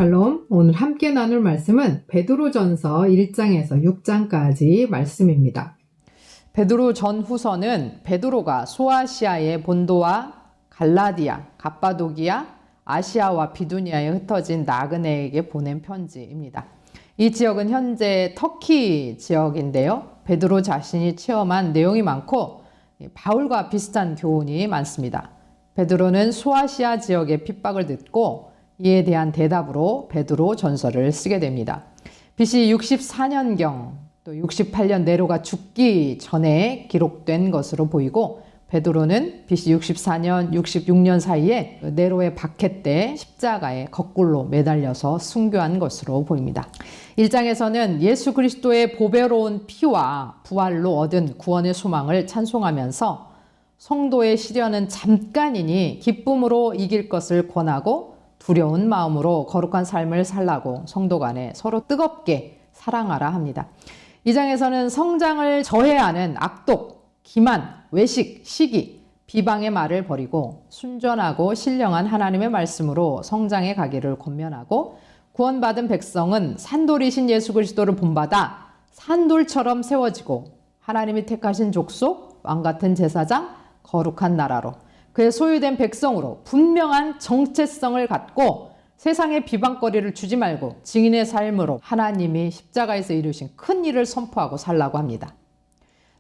샬롬, 오늘 함께 나눌 말씀은 베드로전서 1장에서 6장까지 말씀입니다. 베드로 전후서는 베드로가 소아시아의 본도와 갈라디아, 갑바도기아, 아시아와 비두니아에 흩어진 나그네에게 보낸 편지입니다. 이 지역은 현재 터키 지역인데요. 베드로 자신이 체험한 내용이 많고 바울과 비슷한 교훈이 많습니다. 베드로는 소아시아 지역의 핍박을 듣고 이에 대한 대답으로 베드로 전서를 쓰게 됩니다. BC 64년경 또 68년 네로가 죽기 전에 기록된 것으로 보이고, 베드로는 BC 64년, 66년 사이에 네로의 박해 때 십자가에 거꾸로 매달려서 순교한 것으로 보입니다. 1장에서는 예수 그리스도의 보배로운 피와 부활로 얻은 구원의 소망을 찬송하면서 성도의 시련은 잠깐이니 기쁨으로 이길 것을 권하고 두려운 마음으로 거룩한 삶을 살라고 성도 간에 서로 뜨겁게 사랑하라 합니다. 2장에서는 성장을 저해하는 악독, 기만, 외식, 시기, 비방의 말을 버리고 순전하고 신령한 하나님의 말씀으로 성장해 가기를 권면하고, 구원받은 백성은 산돌이신 예수 그리스도를 본받아 산돌처럼 세워지고 하나님이 택하신 족속, 왕같은 제사장, 거룩한 나라로 그의 소유된 백성으로 분명한 정체성을 갖고 세상에 비방거리를 주지 말고 증인의 삶으로 하나님이 십자가에서 이루신 큰 일을 선포하고 살라고 합니다.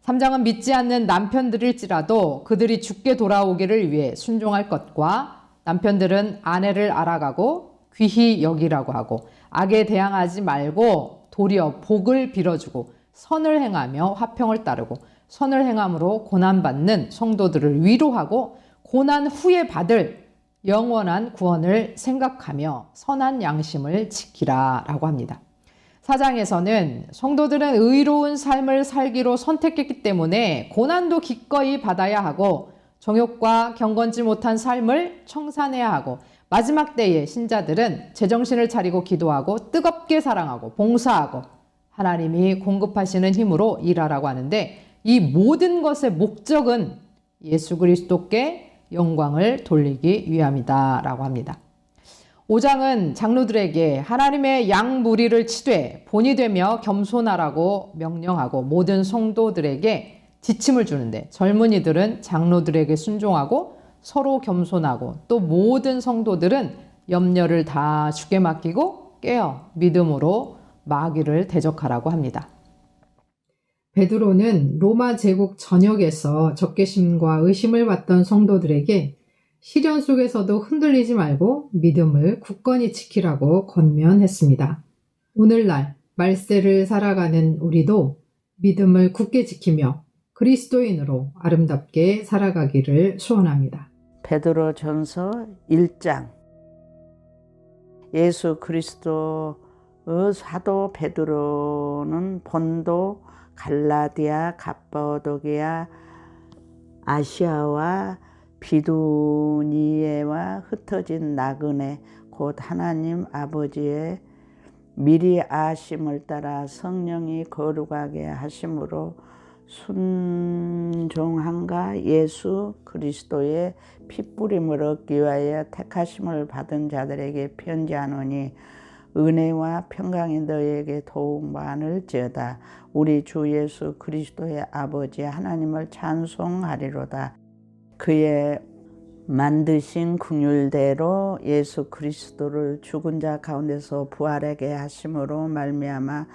3장은 믿지 않는 남편들일지라도 그들이 죽게 돌아오기를 위해 순종할 것과, 남편들은 아내를 알아가고 귀히 여기라고 하고 악에 대항하지 말고 도리어 복을 빌어주고 선을 행하며 화평을 따르고 선을 행함으로 고난받는 성도들을 위로하고 고난 후에 받을 영원한 구원을 생각하며 선한 양심을 지키라 라고 합니다. 4장에서는 성도들은 의로운 삶을 살기로 선택했기 때문에 고난도 기꺼이 받아야 하고 정욕과 경건지 못한 삶을 청산해야 하고, 마지막 때에 신자들은 제정신을 차리고 기도하고 뜨겁게 사랑하고 봉사하고 하나님이 공급하시는 힘으로 일하라고 하는데, 이 모든 것의 목적은 예수 그리스도께 영광을 돌리기 위함이다 라고 합니다. 5장은 장로들에게 하나님의 양 무리를 치되 본이 되며 겸손하라고 명령하고 모든 성도들에게 지침을 주는데, 젊은이들은 장로들에게 순종하고 서로 겸손하고 또 모든 성도들은 염려를 다 주께 맡기고 깨어 믿음으로 마귀를 대적하라고 합니다. 베드로는 로마 제국 전역에서 적개심과 의심을 받던 성도들에게 시련 속에서도 흔들리지 말고 믿음을 굳건히 지키라고 권면했습니다. 오늘날 말세를 살아가는 우리도 믿음을 굳게 지키며 그리스도인으로 아름답게 살아가기를 소원합니다. 베드로전서 1장. 예수 그리스도의 사도 베드로는 본도, 갈라디아, 갑바도기아, 아시아와 비두니아와 흩어진 나그네 곧 하나님 아버지의 미리 아심을 따라 성령이 거룩하게 하심으로 순종함과 예수 그리스도의 핏부림을 얻기 위하여 택하심을 받은 자들에게 편지하노니, 은혜와 평강이 너희에게 더욱 많을지어다. 우리 주 예수 그리스도의 아버지 하나님을 찬송하리로다. 그의 만드신 긍휼대로 예수 그리스도를 죽은 자 가운데서 부활하게 하심으로 말미암아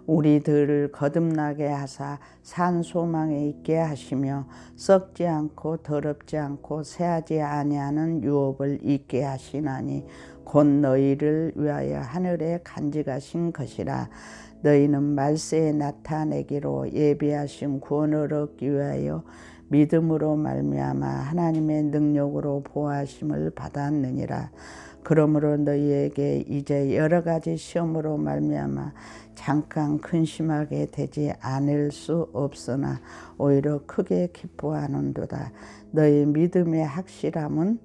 우리들을 거듭나게 하사 산 소망에 있게 하시며 썩지 않고 더럽지 않고 새하지 아니하는 유업을 있게 하시나니 곧 너희를 위하여 하늘에 간직하신 것이라. 너희는 말세에 나타내기로 예비하신 구원을 얻기 위하여 믿음으로 말미암아 하나님의 능력으로 보호하심을 받았느니라. 그러므로 너희에게 이제 여러 가지 시험으로 말미암아 잠깐 근심하게 되지 않을 수 없으나 오히려 크게 기뻐하는도다. 너희 믿음의 확실함은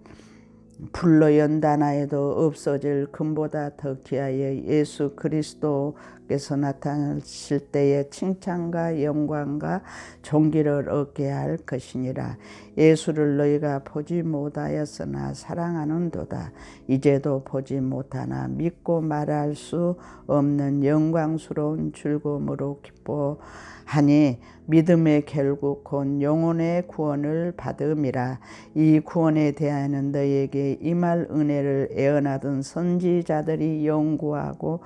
불로 연단하여도 없어질 금보다 더 귀하여 예수 그리스도께 그리스도께서 나타나실 때에 칭찬과 영광과 존귀를 얻게 할 것이니라. 예수를 너희가 보지 못하였으나 사랑하는도다. 이제도 보지 못하나 믿고 말할 수 없는 영광스러운 즐거움으로 기뻐하니 믿음의 결국 곧 영혼의 구원을 받음이라. 이 구원에 대하여는 너희에게 임할 은혜를 애언하던 선지자들이 연구하고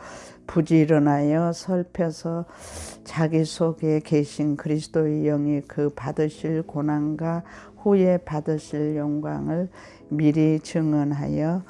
부지런하여 살펴서 자기 속에 계신 그리스도의 영이 그 받으실 고난과 후에 받으실 영광을 미리 증언하여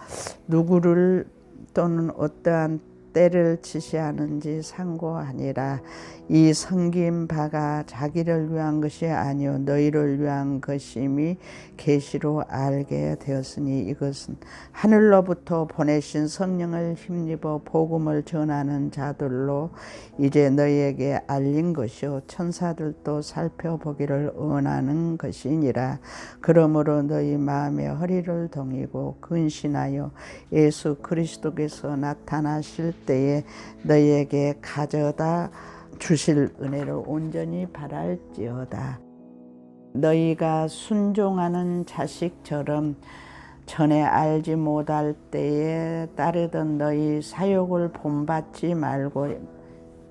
누구를 또는 어떠한 때를 지시하는지 상고하니라. 이 섬긴 바가 자기를 위한 것이 아니요 너희를 위한 것임이 계시로 알게 되었으니 이것은 하늘로부터 보내신 성령을 힘입어 복음을 전하는 자들로 이제 너희에게 알린 것이요 천사들도 살펴보기를 원하는 것이니라. 그러므로 너희 마음의 허리를 동이고 근신하여 예수 그리스도께서 나타나실 때에 너희에게 가져다 주실 은혜를 온전히 바랄지어다. 너희가 순종하는 자식처럼 전에 알지 못할 때에 따르던 너희 사욕을 본받지 말고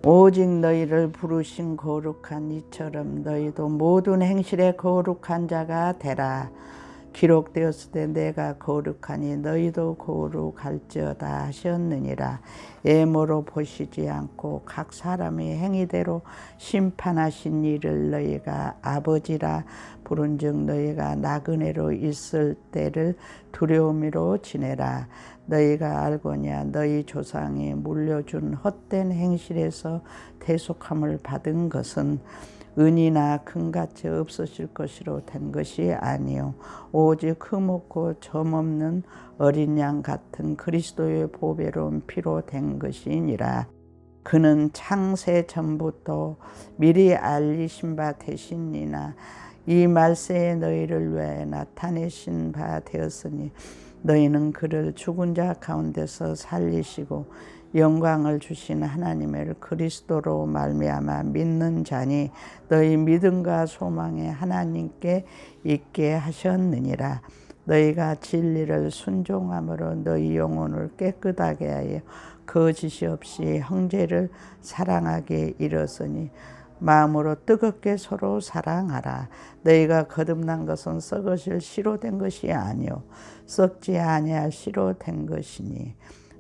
오직 너희를 부르신 거룩한 이처럼 너희도 모든 행실에 거룩한 자가 되라. 기록되었을 때 내가 거룩하니 너희도 거룩할지어다 하셨느니라. 애모로 보시지 않고 각 사람의 행위대로 심판하신 이를 너희가 아버지라 부른즉 너희가 나그네로 있을 때를 두려움으로 지내라. 너희가 알거냐 너희 조상이 물려준 헛된 행실에서 대속함을 받은 것은 은이나 금같이 없어질 것으로 된 것이 아니요 오직 흠없고 점없는 어린 양 같은 그리스도의 보배로운 피로 된 것이니라. 그는 창세 전부터 미리 알리신 바 되시니나 이 말세에 너희를 위하여 나타내신 바 되었으니 너희는 그를 죽은 자 가운데서 살리시고 영광을 주신 하나님을 그리스도로 말미암아 믿는 자니 너희 믿음과 소망에 하나님께 있게 하셨느니라. 너희가 진리를 순종함으로 너희 영혼을 깨끗하게 하여 거짓이 없이 형제를 사랑하게 이르으니 마음으로 뜨겁게 서로 사랑하라. 너희가 거듭난 것은 썩으실 씨로 된 것이 아니요 썩지 아니할 씨로 된 것이니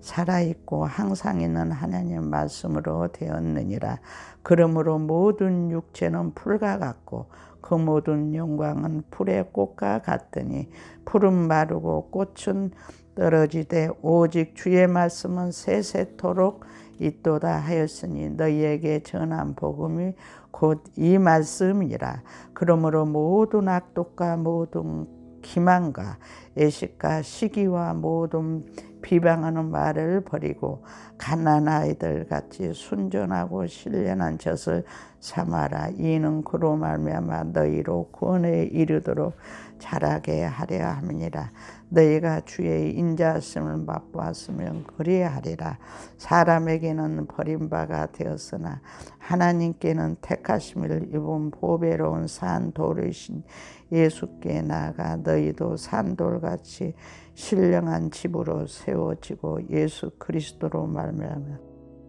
살아있고 항상 있는 하나님 말씀으로 되었느니라. 그러므로 모든 육체는 풀과 같고 그 모든 영광은 풀의 꽃과 같으니 풀은 마르고 꽃은 떨어지되 오직 주의 말씀은 세세토록 있도다 하였으니 너희에게 전한 복음이 곧 이 말씀이라. 그러므로 모든 악독과 모든 기만과 애식과 시기와 모든 비방하는 말을 버리고 갓난 아이들 같이 순전하고 신령한 젖을 삼아라. 이는 그로 말미암아 너희로 구원에 이르도록 자라게 하려 함이니라. 너희가 주의 인자하심을 맛보았으면 그리하리라. 사람에게는 버림바가 되었으나 하나님께는 택하심을 입은 보배로운 산돌이신 예수께 나아가 너희도 산돌같이 신령한 집으로 세워지고 예수 그리스도로 말미암아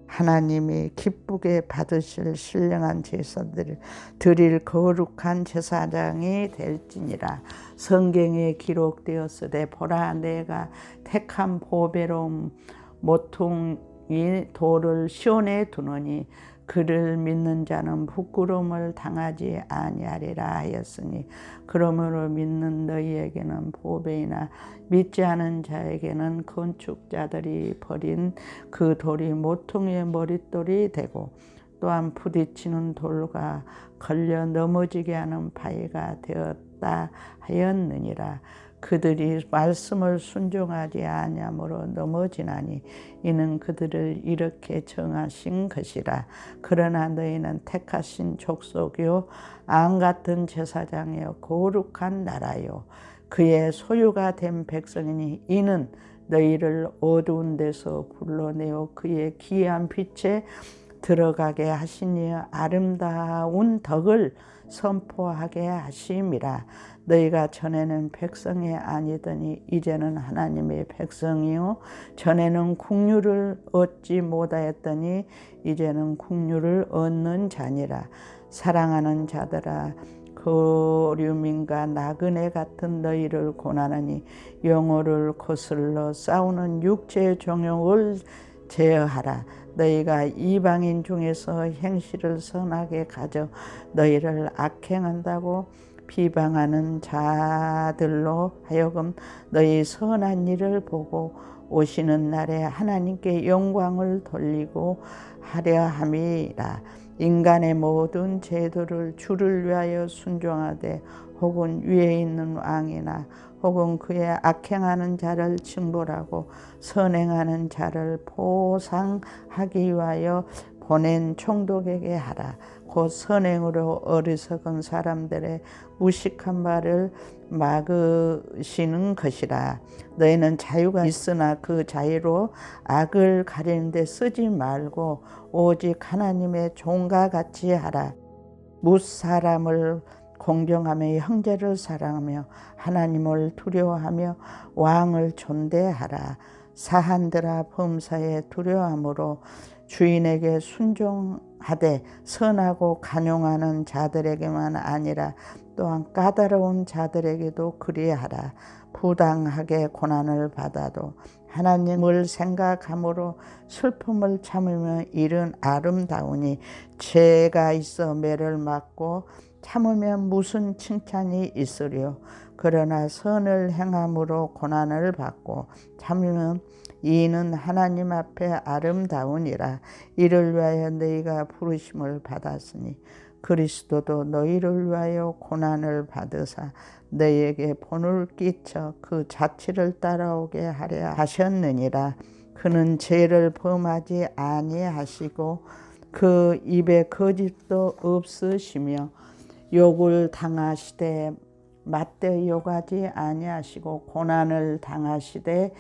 하나님이 기쁘게 받으실 신령한 제사들을 드릴 거룩한 제사장이 될지니라. 성경에 기록되었으되 보라 내가 택한 보배로운 모퉁이 돌을 시온에 두노니 그를 믿는 자는 부끄러움을 당하지 아니하리라 하였으니 그러므로 믿는 너희에게는 보배이나 믿지 않은 자에게는 건축자들이 버린 그 돌이 모퉁이의 머릿돌이 되고 또한 부딪히는 돌과 걸려 넘어지게 하는 바위가 되었다 하였느니라. 그들이 말씀을 순종하지 아니함으로 넘어지나니 이는 그들을 이렇게 정하신 것이라. 그러나 너희는 택하신 족속이요 안 같은 제사장이요 거룩한 나라요 그의 소유가 된 백성이니 이는 너희를 어두운 데서 불러내어 그의 기이한 빛에 들어가게 하시니 아름다운 덕을 선포하게 하심이라. 너희가 전에는 백성이 아니더니 이제는 하나님의 백성이요 전에는 국류를 얻지 못하였더니 이제는 국류를 얻는 자니라. 사랑하는 자들아, 거류민과 나그네 같은 너희를 고난하니 영혼을 거슬러 싸우는 육체의 정욕을 제어하라. 너희가 이방인 중에서 행실을 선하게 가져 너희를 악행한다고 비방하는 자들로 하여금 너희 선한 일을 보고 오시는 날에 하나님께 영광을 돌리고 하려 함이라. 인간의 모든 제도를 주를 위하여 순종하되 혹은 위에 있는 왕이나 혹은 그의 악행하는 자를 징벌하고 선행하는 자를 보상하기 위하여 보낸 총독에게 하라. 곧 선행으로 어리석은 사람들의 무식한 말을 막으시는 것이라. 너희는 자유가 있으나 그 자유로 악을 가리는 데 쓰지 말고 오직 하나님의 종과 같이 하라. 무사람을 공경하며 형제를 사랑하며 하나님을 두려워하며 왕을 존대하라. 사한들아, 범사에 두려워함으로 주인에게 순종하되 선하고 간용하는 자들에게만 아니라 또한 까다로운 자들에게도 그리하라. 부당하게 고난을 받아도 하나님을 생각함으로 슬픔을 참으며 일은 아름다우니 죄가 있어 매를 맞고 참으면 무슨 칭찬이 있으리요. 그러나 선을 행함으로 고난을 받고 참으면 이는 하나님 앞에 아름다우니라. 이를 위하여 너희가 부르심을 받았으니 그리스도도 너희를 위하여 고난을 받으사 너희에게 본을 끼쳐 그 자취를 따라오게 하려 하셨느니라. 그는 죄를 범하지 아니하시고 그 입에 거짓도 없으시며 욕을 당하시되 맞대 욕하지 아니하시고 고난을 당하시되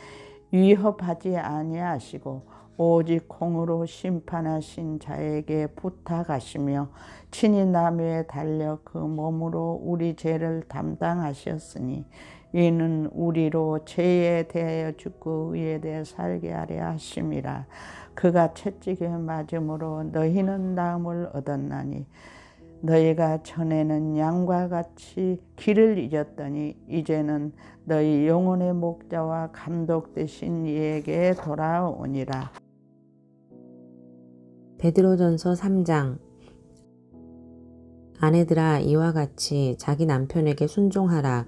위협하지 아니하시고 오직 공으로 심판하신 자에게 부탁하시며 친히 나무에 달려 그 몸으로 우리 죄를 담당하셨으니 이는 우리로 죄에 대하여 죽고 의에 대해 살게 하려 하심이라. 그가 채찍에 맞음으로 너희는 나음을 얻었나니 너희가 전에는 양과 같이 길을 잊었더니 이제는 너희 영혼의 목자와 감독 되신 이에게 돌아오니라. 베드로전서 3장. 아내들아, 이와 같이 자기 남편에게 순종하라.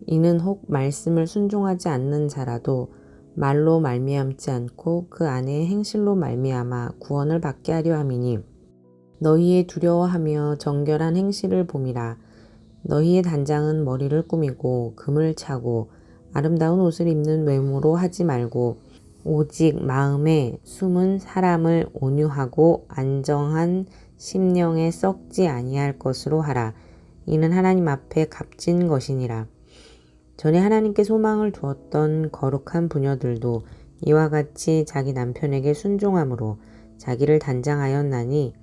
이는 혹 말씀을 순종하지 않는 자라도 말로 말미암지 않고 그 안에 행실로 말미암아 구원을 받게 하려 함이니 너희의 두려워하며 정결한 행실을 봄이라. 너희의 단장은 머리를 꾸미고 금을 차고 아름다운 옷을 입는 외모로 하지 말고 오직 마음에 숨은 사람을 온유하고 안정한 심령에 썩지 아니할 것으로 하라. 이는 하나님 앞에 값진 것이니라. 전에 하나님께 소망을 두었던 거룩한 부녀들도 이와 같이 자기 남편에게 순종함으로 자기를 단장하였나니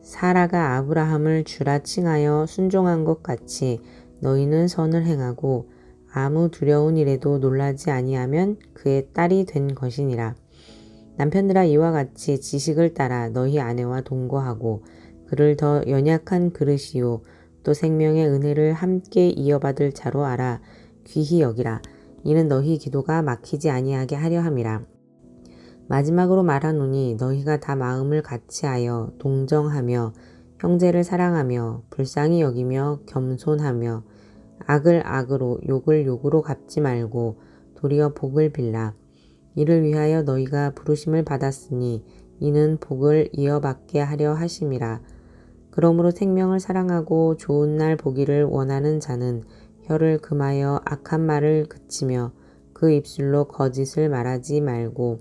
사라가 아브라함을 주라 칭하여 순종한 것 같이 너희는 선을 행하고 아무 두려운 일에도 놀라지 아니하면 그의 딸이 된 것이니라. 남편들아, 이와 같이 지식을 따라 너희 아내와 동거하고 그를 더 연약한 그릇이요 또 생명의 은혜를 함께 이어받을 자로 알아 귀히 여기라. 이는 너희 기도가 막히지 아니하게 하려 함이라. 마지막으로 말하노니 너희가 다 마음을 같이하여 동정하며 형제를 사랑하며 불쌍히 여기며 겸손하며 악을 악으로 욕을 욕으로 갚지 말고 도리어 복을 빌라. 이를 위하여 너희가 부르심을 받았으니 이는 복을 이어받게 하려 하심이라. 그러므로 생명을 사랑하고 좋은 날 보기를 원하는 자는 혀를 금하여 악한 말을 그치며 그 입술로 거짓을 말하지 말고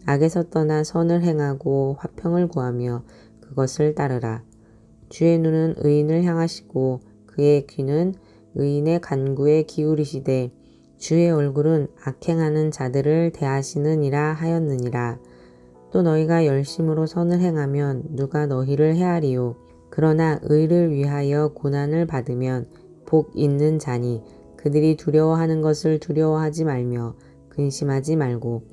악에서 떠나 선을 행하고 화평을 구하며 그것을 따르라. 주의 눈은 의인을 향하시고 그의 귀는 의인의 간구에 기울이시되 주의 얼굴은 악행하는 자들을 대하시느니라 하였느니라. 또 너희가 열심으로 선을 행하면 누가 너희를 해하리요. 그러나 의를 위하여 고난을 받으면 복 있는 자니 그들이 두려워하는 것을 두려워하지 말며 근심하지 말고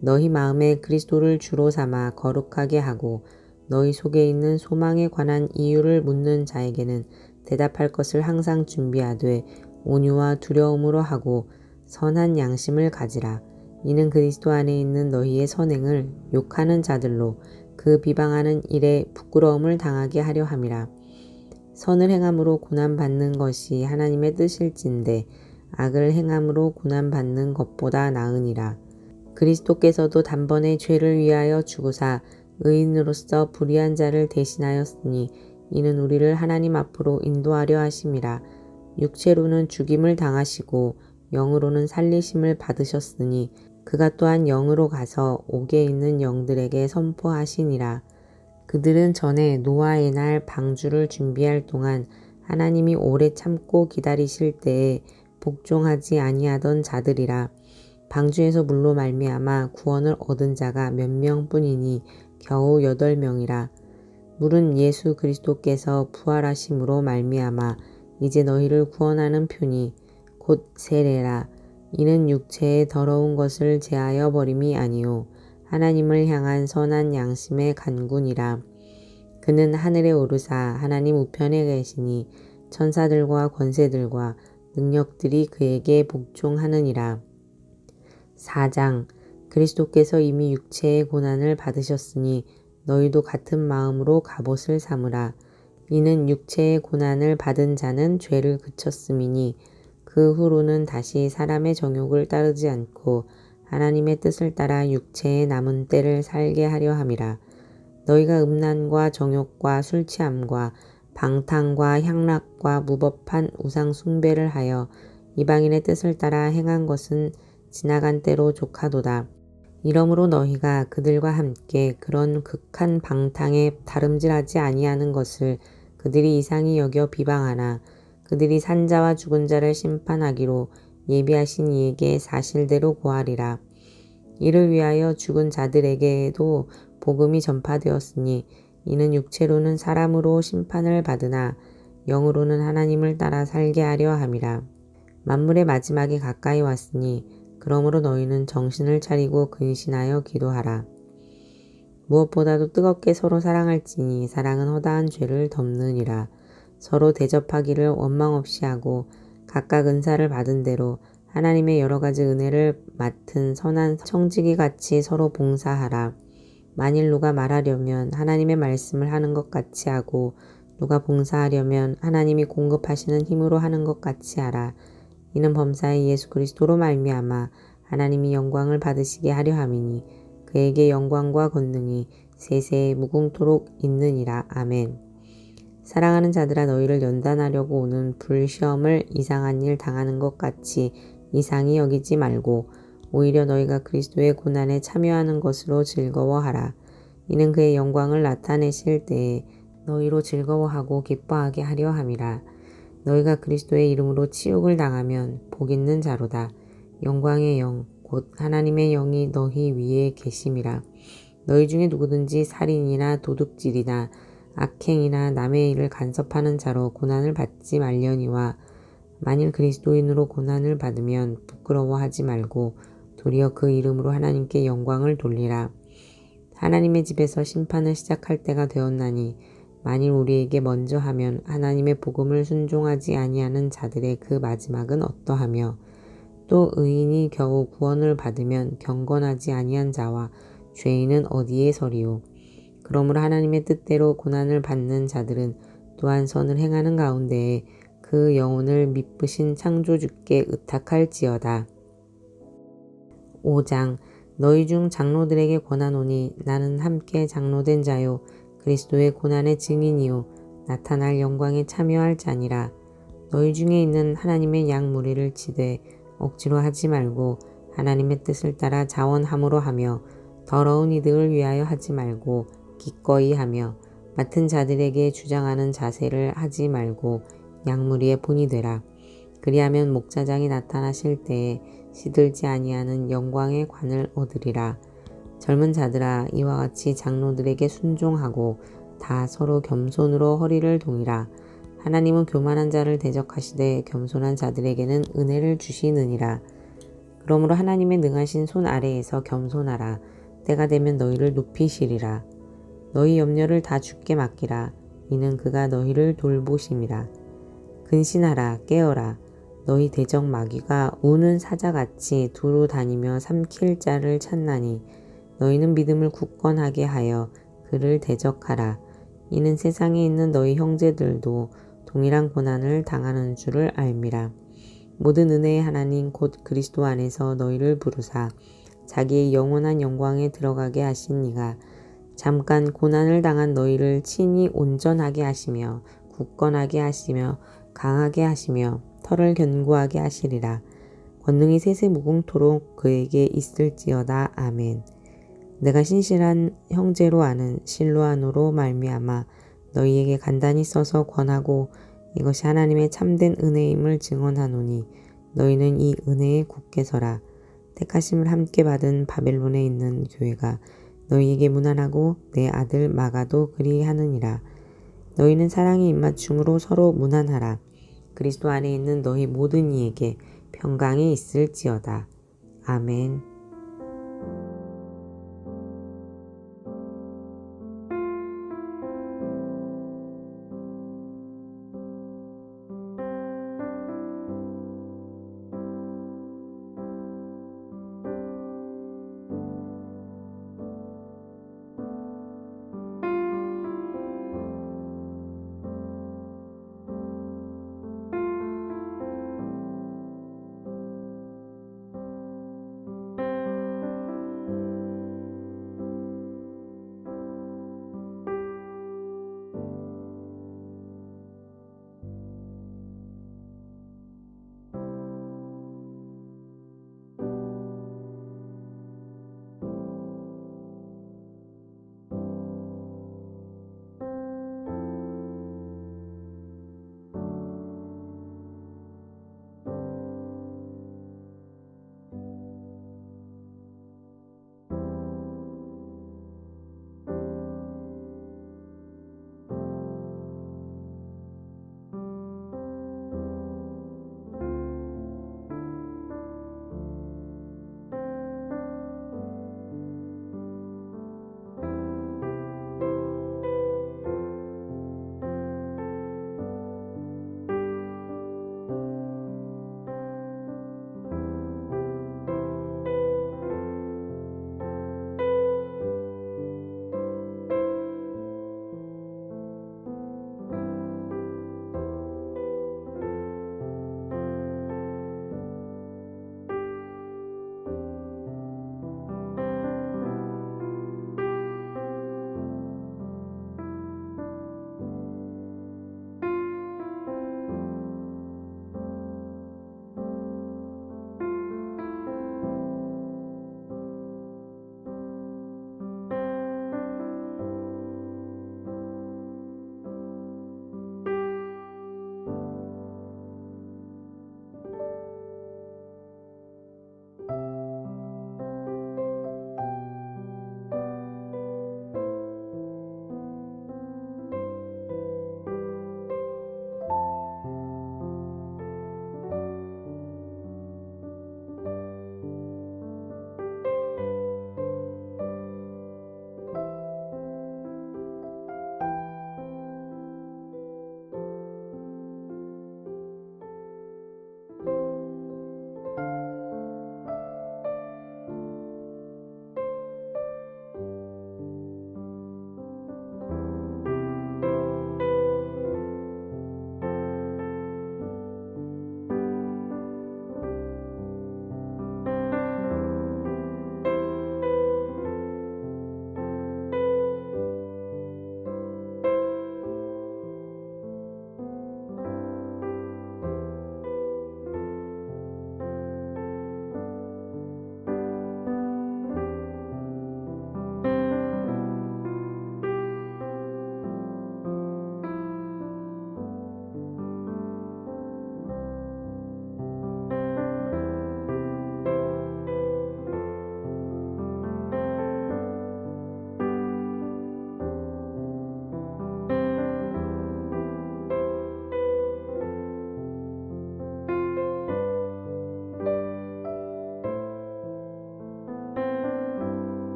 너희 마음에 그리스도를 주로 삼아 거룩하게 하고 너희 속에 있는 소망에 관한 이유를 묻는 자에게는 대답할 것을 항상 준비하되 온유와 두려움으로 하고 선한 양심을 가지라. 이는 그리스도 안에 있는 너희의 선행을 욕하는 자들로 그 비방하는 일에 부끄러움을 당하게 하려 함이라. 선을 행함으로 고난받는 것이 하나님의 뜻일진데 악을 행함으로 고난받는 것보다 나으니라. 그리스도께서도 단번에 죄를 위하여 죽으사 의인으로서 불의한 자를 대신하였으니 이는 우리를 하나님 앞으로 인도하려 하심이라. 육체로는 죽임을 당하시고 영으로는 살리심을 받으셨으니 그가 또한 영으로 가서 옥에 있는 영들에게 선포하시니라. 그들은 전에 노아의 날 방주를 준비할 동안 하나님이 오래 참고 기다리실 때에 복종하지 아니하던 자들이라. 방주에서 물로 말미암아 구원을 얻은 자가 몇 명뿐이니 겨우 8명이라. 물은 예수 그리스도께서 부활하심으로 말미암아 이제 너희를 구원하는 표니 곧 세례라. 이는 육체의 더러운 것을 제하여 버림이 아니요 하나님을 향한 선한 양심의 간군이라. 그는 하늘에 오르사 하나님 우편에 계시니 천사들과 권세들과 능력들이 그에게 복종하느니라. 4장. 그리스도께서 이미 육체의 고난을 받으셨으니 너희도 같은 마음으로 갑옷을 삼으라. 이는 육체의 고난을 받은 자는 죄를 그쳤음이니 그 후로는 다시 사람의 정욕을 따르지 않고 하나님의 뜻을 따라 육체의 남은 때를 살게 하려 함이라. 너희가 음란과 정욕과 술 취함과 방탕과 향락과 무법한 우상 숭배를 하여 이방인의 뜻을 따라 행한 것은 지나간 때로 족하도다. 이러므로 너희가 그들과 함께 그런 극한 방탕에 다름질하지 아니하는 것을 그들이 이상히 여겨 비방하나 그들이 산자와 죽은 자를 심판하기로 예비하신 이에게 사실대로 고하리라. 이를 위하여 죽은 자들에게도 복음이 전파되었으니 이는 육체로는 사람으로 심판을 받으나 영으로는 하나님을 따라 살게 하려 함이라. 만물의 마지막이 가까이 왔으니 그러므로 너희는 정신을 차리고 근신하여 기도하라. 무엇보다도 뜨겁게 서로 사랑할지니 사랑은 허다한 죄를 덮느니라. 서로 대접하기를 원망 없이 하고 각각 은사를 받은 대로 하나님의 여러 가지 은혜를 맡은 선한 청지기 같이 서로 봉사하라. 만일 누가 말하려면 하나님의 말씀을 하는 것 같이 하고 누가 봉사하려면 하나님이 공급하시는 힘으로 하는 것 같이 하라. 이는 범사의 예수 그리스도로 말미암아 하나님이 영광을 받으시게 하려 함이니 그에게 영광과 권능이 세세에 무궁토록 있느니라. 아멘. 사랑하는 자들아 너희를 연단하려고 오는 불시험을 이상한 일 당하는 것 같이 이상히 여기지 말고 오히려 너희가 그리스도의 고난에 참여하는 것으로 즐거워하라. 이는 그의 영광을 나타내실 때에 너희로 즐거워하고 기뻐하게 하려 함이라. 너희가 그리스도의 이름으로 치욕을 당하면 복 있는 자로다. 영광의 영 곧 하나님의 영이 너희 위에 계심이라. 너희 중에 누구든지 살인이나 도둑질이나 악행이나 남의 일을 간섭하는 자로 고난을 받지 말려니와 만일 그리스도인으로 고난을 받으면 부끄러워하지 말고 도리어 그 이름으로 하나님께 영광을 돌리라. 하나님의 집에서 심판을 시작할 때가 되었나니 만일 우리에게 먼저 하면 하나님의 복음을 순종하지 아니하는 자들의 그 마지막은 어떠하며 또 의인이 겨우 구원을 받으면 경건하지 아니한 자와 죄인은 어디에 서리요. 그러므로 하나님의 뜻대로 고난을 받는 자들은 또한 선을 행하는 가운데에 그 영혼을 미쁘신 창조주께 의탁할지어다. 5장. 너희 중 장로들에게 권하노니 나는 함께 장로된 자요 그리스도의 고난의 증인이요 나타날 영광에 참여할 자니라. 너희 중에 있는 하나님의 양 무리를 치되 억지로 하지 말고 하나님의 뜻을 따라 자원함으로 하며 더러운 이득을 위하여 하지 말고 기꺼이 하며 맡은 자들에게 주장하는 자세를 하지 말고 양무리의 본이 되라. 그리하면 목자장이 나타나실 때에 시들지 아니하는 영광의 관을 얻으리라. 젊은 자들아 이와 같이 장로들에게 순종하고 다 서로 겸손으로 허리를 동이라. 하나님은 교만한 자를 대적하시되 겸손한 자들에게는 은혜를 주시느니라. 그러므로 하나님의 능하신 손 아래에서 겸손하라. 때가 되면 너희를 높이시리라. 너희 염려를 다 주께 맡기라. 이는 그가 너희를 돌보심이라. 근신하라 깨어라. 너희 대적 마귀가 우는 사자같이 두루 다니며 삼킬 자를 찾나니 너희는 믿음을 굳건하게 하여 그를 대적하라. 이는 세상에 있는 너희 형제들도 동일한 고난을 당하는 줄을 알미라. 모든 은혜의 하나님 곧 그리스도 안에서 너희를 부르사 자기의 영원한 영광에 들어가게 하신 이가 잠깐 고난을 당한 너희를 친히 온전하게 하시며 굳건하게 하시며 강하게 하시며 털을 견고하게 하시리라. 권능이 세세 무궁토록 그에게 있을지어다. 아멘. 내가 신실한 형제로 아는 실로아노로 말미암아 너희에게 간단히 써서 권하고 이것이 하나님의 참된 은혜임을 증언하노니 너희는 이 은혜에 굳게 서라. 택하심을 함께 받은 바벨론에 있는 교회가 너희에게 문안하고 내 아들 마가도 그리하느니라. 너희는 사랑의 입맞춤으로 서로 문안하라. 그리스도 안에 있는 너희 모든 이에게 평강이 있을지어다. 아멘.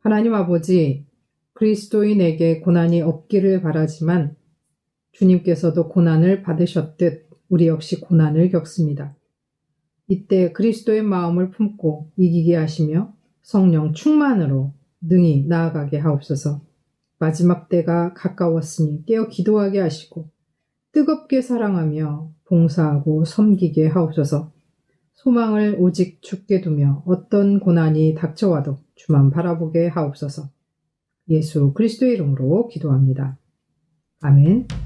하나님 아버지, 그리스도인에게 고난이 없기를 바라지만 주님께서도 고난을 받으셨듯 우리 역시 고난을 겪습니다. 이때 그리스도의 마음을 품고 이기게 하시며 성령 충만으로 능히 나아가게 하옵소서. 마지막 때가 가까웠으니 깨어 기도하게 하시고 뜨겁게 사랑하며 봉사하고 섬기게 하옵소서. 소망을 오직 주께 두며 어떤 고난이 닥쳐와도 주만 바라보게 하옵소서. 예수 그리스도의 이름으로 기도합니다. 아멘.